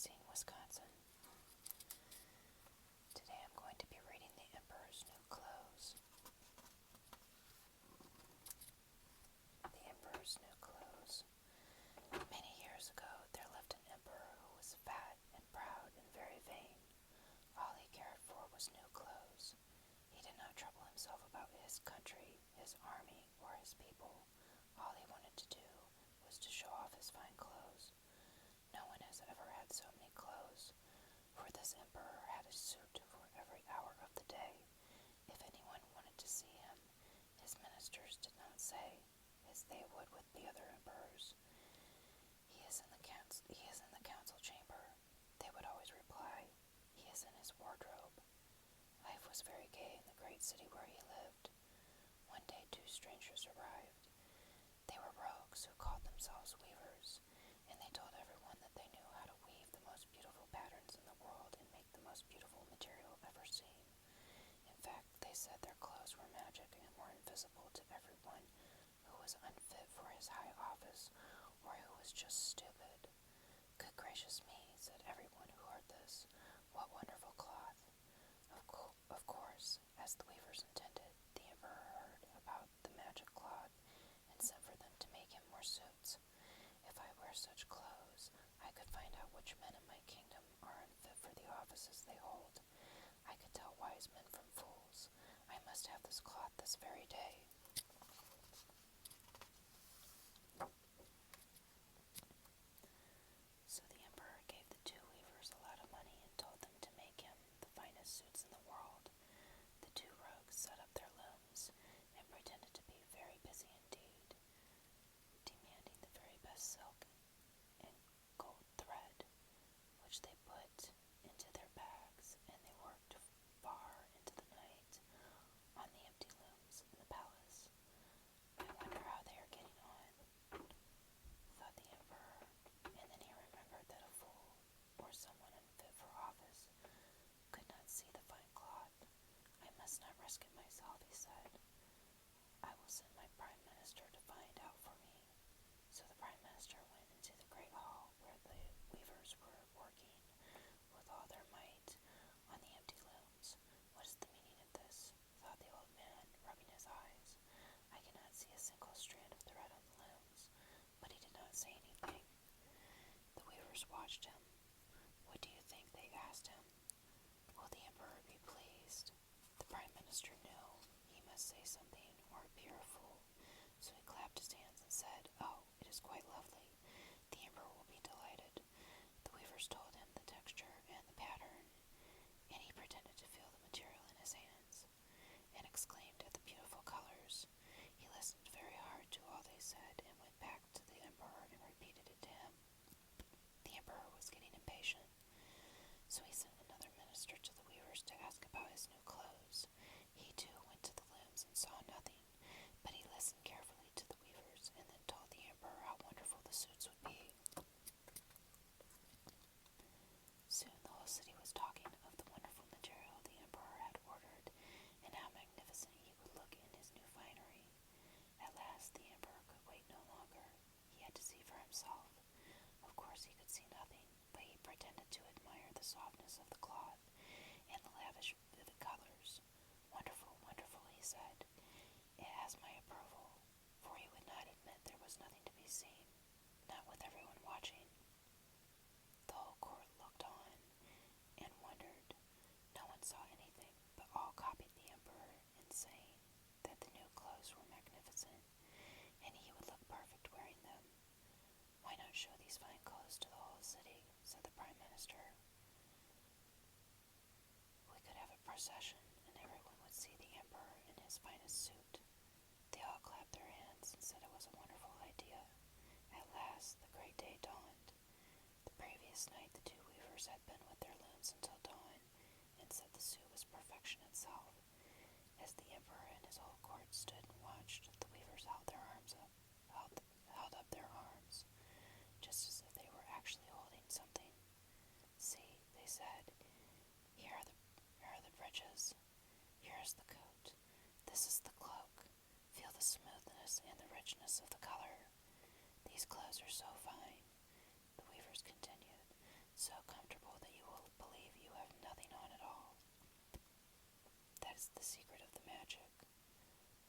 Rising, Wisconsin. Today I'm going to be reading The Emperor's New Clothes. The Emperor's New Clothes. Many years ago, there lived an emperor who was fat and proud and very vain. All he cared for was new clothes. He did not trouble himself about his country, his army, or his people. All he wanted to do was to show off his fine clothes. No one has ever had so many clothes, for this emperor had a suit for every hour of the day. If anyone wanted to see him, his ministers did not say, as they would with the other emperors, "He is in the council chamber." They would always reply, "He is in his wardrobe." Life was very gay in the great city where he lived. One day 2 strangers arrived. They were rogues who called themselves weavers, and they told everyone that they knew how to weave the most beautiful patterns in the world and make the most beautiful material ever seen. In fact, they said their clothes were magic and were invisible to everyone who was unfit for his high office or who was just stupid. "Good gracious me," said everyone who heard this. "What wonderful cloth." Of course, as the weavers intended, the emperor heard about the magic cloth and sent for them to make him more suits. "If I wear such clothes, I could find out which men in my kingdom are unfit for the offices they hold. I could tell wise men from fools. I must have this cloth this very day." So the emperor gave the 2 weavers a lot of money and told them to make him the finest suits in the world. The 2 rogues set up their looms and pretended to be very busy indeed, demanding the very best silk and gold thread, which they put into their bags, and they worked far into the night on the empty looms in the palace. "I wonder how they are getting on," thought the emperor, and then he remembered that a fool, or someone unfit for office, could not see the fine cloth. "I must not risk it myself," he said. "I will send my prime minister to find out for me." So the prime minister went into the great hall where the weavers were working with all their might on the empty looms. "What is the meaning of this?" thought the old man, rubbing his eyes. "I cannot see a single strand of thread on the looms." But he did not say anything. The weavers watched him. "What do you think?" they asked him. "Will the emperor be pleased?" The prime minister knew he must say something or appear a fool, so he clapped his hands and said, "Oh, it is quite lovely. The emperor will be delighted." The weavers told him the texture and the pattern, and he pretended to feel the material in his hands, and exclaimed at the beautiful colors. He listened very hard to all they said, and went back to the emperor and repeated it to him. The emperor was getting impatient, so he sent another minister to the weavers to ask about his new clothes. He too went to the looms and saw nothing, but he listened carefully to the weavers, and then told the emperor how wonderful the suits would be. Soon the whole city was talking of the wonderful material the emperor had ordered, and how magnificent he would look in his new finery. At last the emperor could wait no longer. He had to see for himself. Of course he could see nothing, but he pretended to admire the softness of the cloth and the lavish vivid colors. "Wonderful, wonderful," he said. "It has my approval," for he would not admit there was nothing to be seen, not with everyone watching. The whole court looked on and wondered. No one saw anything, but all copied the emperor in saying that the new clothes were magnificent, and he would look perfect wearing them. "Why not show these fine clothes to the whole city?" said the prime minister. "We could have a procession, and everyone would see the emperor in his finest suit." They all clapped their hands and said it was a wonderful idea. At last the great day dawned. The previous night the 2 weavers had been with their looms until dawn, and said the suit was perfection itself. As the emperor and his whole court stood and watched, the weavers held up their arms, just as if they were actually holding something. "See," they said, here are the breeches. Here is the coat. This is the cloak. Feel the smoothness and the richness of the color. These clothes are so fine," the weavers continued, so comfortable that you will believe you have nothing on at all. That is the secret of the magic.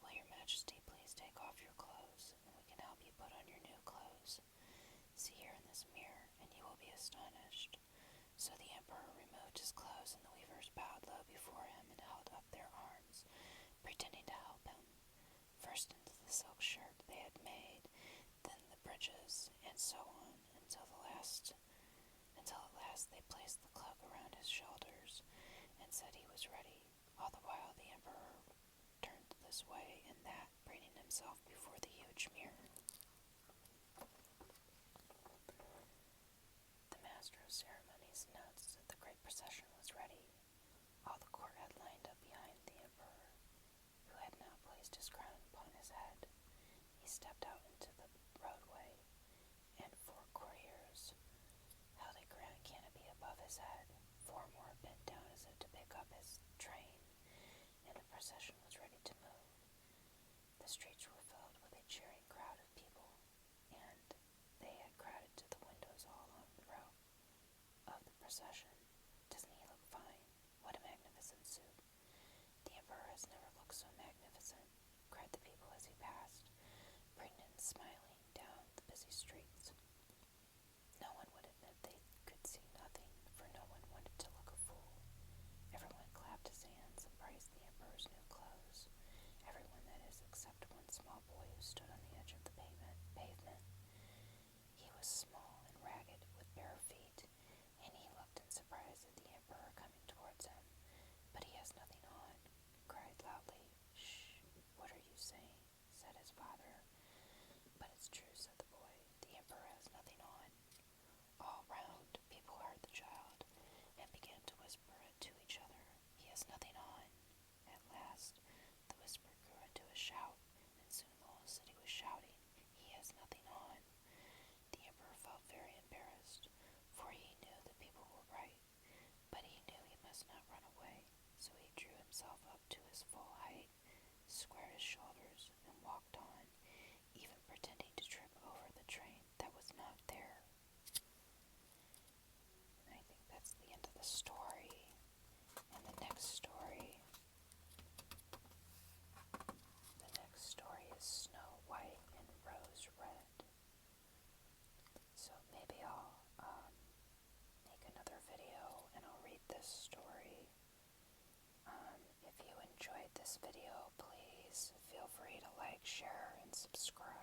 Will your Majesty please take off your clothes, and we can help you put on your new clothes. See here in this mirror, and you will be astonished. So the Emperor removed his clothes, and the weavers bowed low before him and held up their arms, pretending to help him. First into the silk shirt they had made, then the breeches, and so on, until at last they placed the cloak around his shoulders, and said he was ready. All the while the Emperor turned this way and that, preening himself before the huge mirror. The master of ceremonies announced that the great procession was ready. All the court had lined up behind the Emperor, who had now placed his crown upon his head. He stepped out into the roadway, and 4 courtiers held a grand canopy above his head. 4 more bent down as if to pick up his train, and the procession was ready to move. The streets were filled with a cheering crowd of people, and they had crowded to the windows all along the route of the procession. Doesn't he look fine? What a magnificent suit! The Emperor has never looked so magnificent, cried the people as he passed, bringing and smiling down the busy streets. No one would admit they could see nothing, for no one wanted to look a fool. Everyone clapped his hands and praised the Emperor's new clothes. Everyone, that is, except one small boy who stood on the edge of the pavement. He was small and ragged, with bare feet, and he looked in surprise at the Emperor coming towards him. But he has nothing on, cried loudly. Shh, what are you saying? Said his father. But it's true, said the boy. The Emperor has nothing on. All round, people heard the child, and began to whisper it to each other. He has nothing on. At last, the whisper grew into a shout, and soon the whole city was shouting, he has nothing on. The Emperor felt very embarrassed, for he knew the people were right, but he knew he must not run away, so he drew himself up to his full height, squared his shoulders, and walked on, even pretending to trip over the train that was not there. And I think that's the end of the story. And the next story is Snow White and Rose Red. So maybe I'll make another video and I'll read this story. If you enjoyed this video, please feel free to like, share, and subscribe.